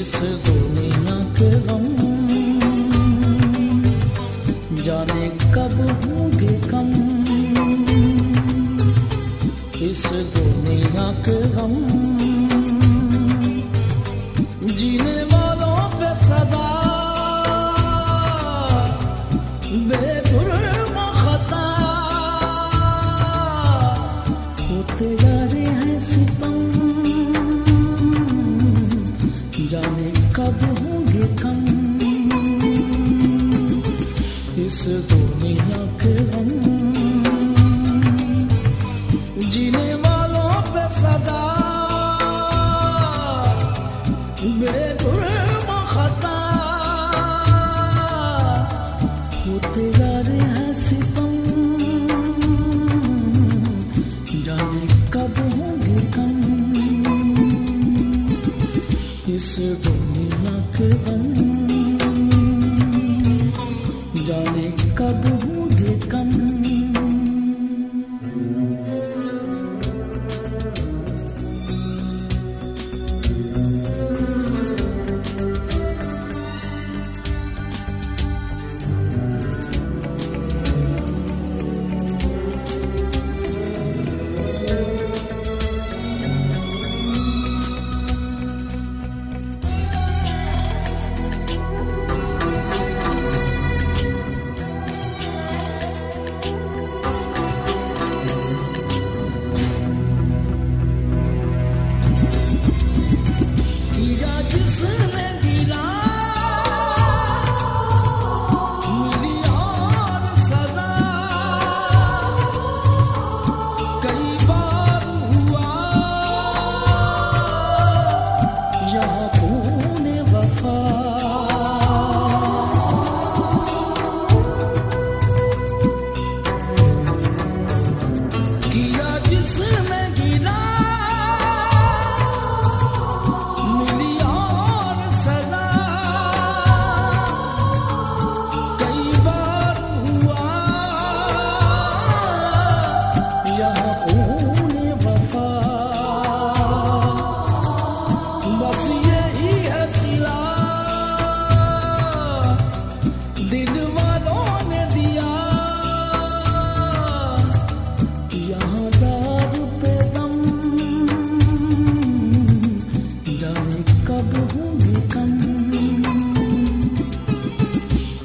इस दुनिया के गम जाने कब होंगे कम, इस दुनिया के गम जीने वालों पे सदा बेजुर्म खता होते जा रहे हैं सितम, जाने कब होंगे कम, इस दुनिया के गम जीने वालों पे सदा बेजुर्म खता होते जा रहे हैं सितम, जाने कब होंगे कम, इस दुनिया के गम जाने कब होंगे कम। जिसने गिरा मिली और सजा, कई बार हुआ यहाँ खून वफा, किया जिसने गिरा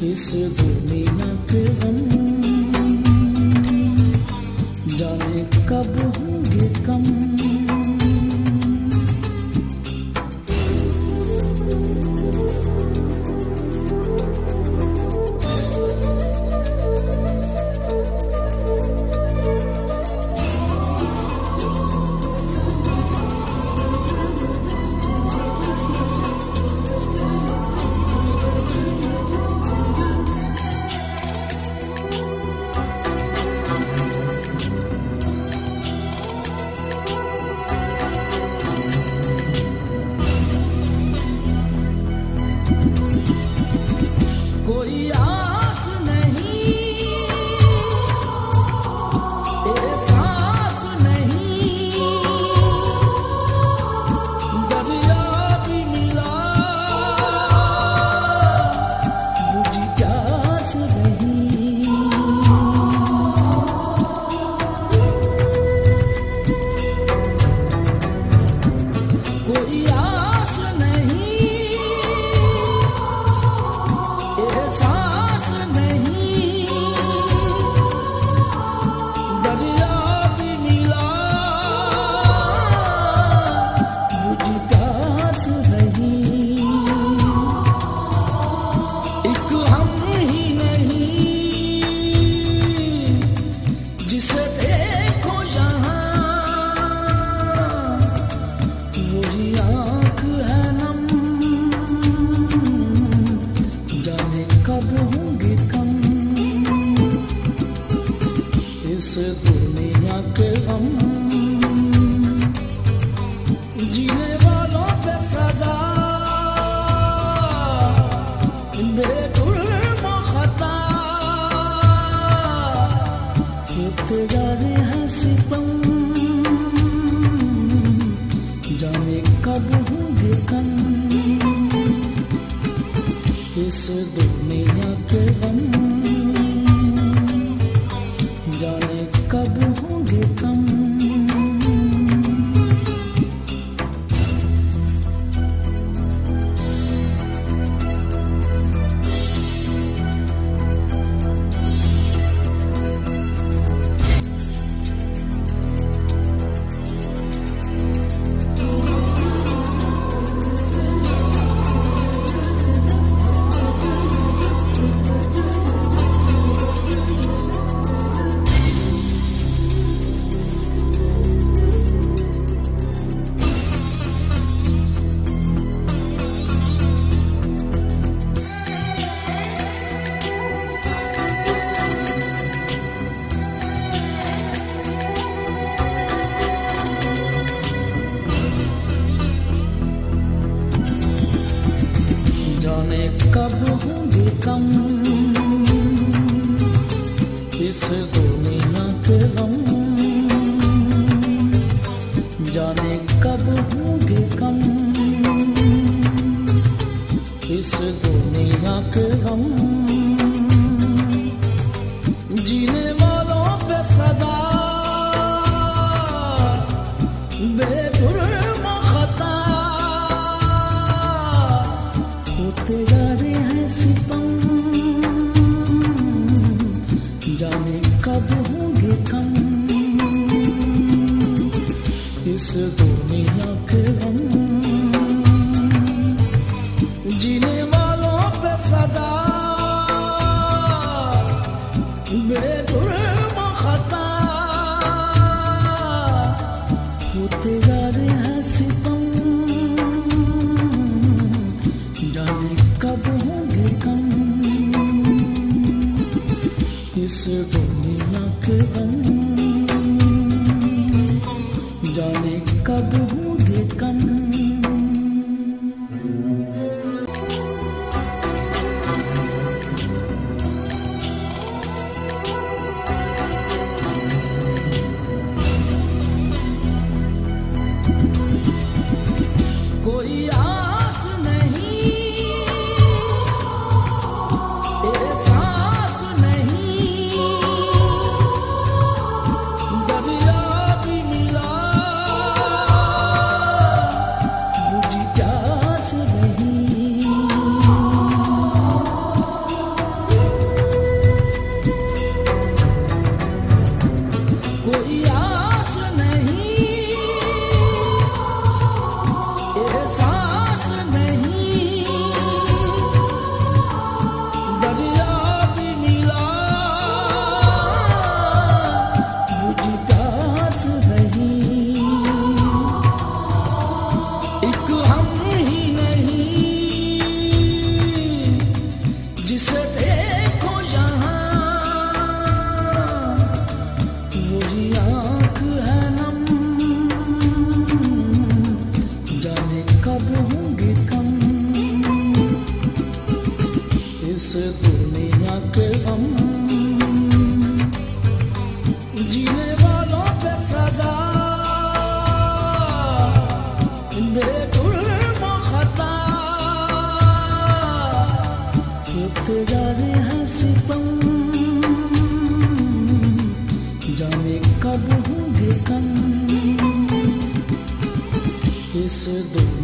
इस दुनिया के गम जाने कब होंगे कम। इस दुनिया के गम जाने कब होंगे कम। जाने कब होंगे कम इस दुनिया के गम, जाने कब होंगे कम इस दुनिया के गम। जीने वालों पे सदा बेजुर्म खता होते जा रहे हैं सितम, जाने कब होंगे कम इस दुनिया के गम। जीने वालों पे सदा बेजुर्म खता होते जा रहे हैं सितम, जाने कब होंगे कम इस दुनिया के गम, जाने कब होंगे कम। कोई आस नहीं, एहसास नहीं, दरिया भी मिला बुझी प्यास नहीं। कोई आस नहीं, एहसास नहीं, दरिया भी मिला बुझी प्यास नहीं। एक हम ही नहीं जिसे देखो यहाँ वही आँख है नम, जाने कब होंगे कम इस दुनिया के गम। जीने वालों पे सदा बेजुर्म खता होते जा रहे हैं सितम, जाने कब होंगे कम इस दुनिया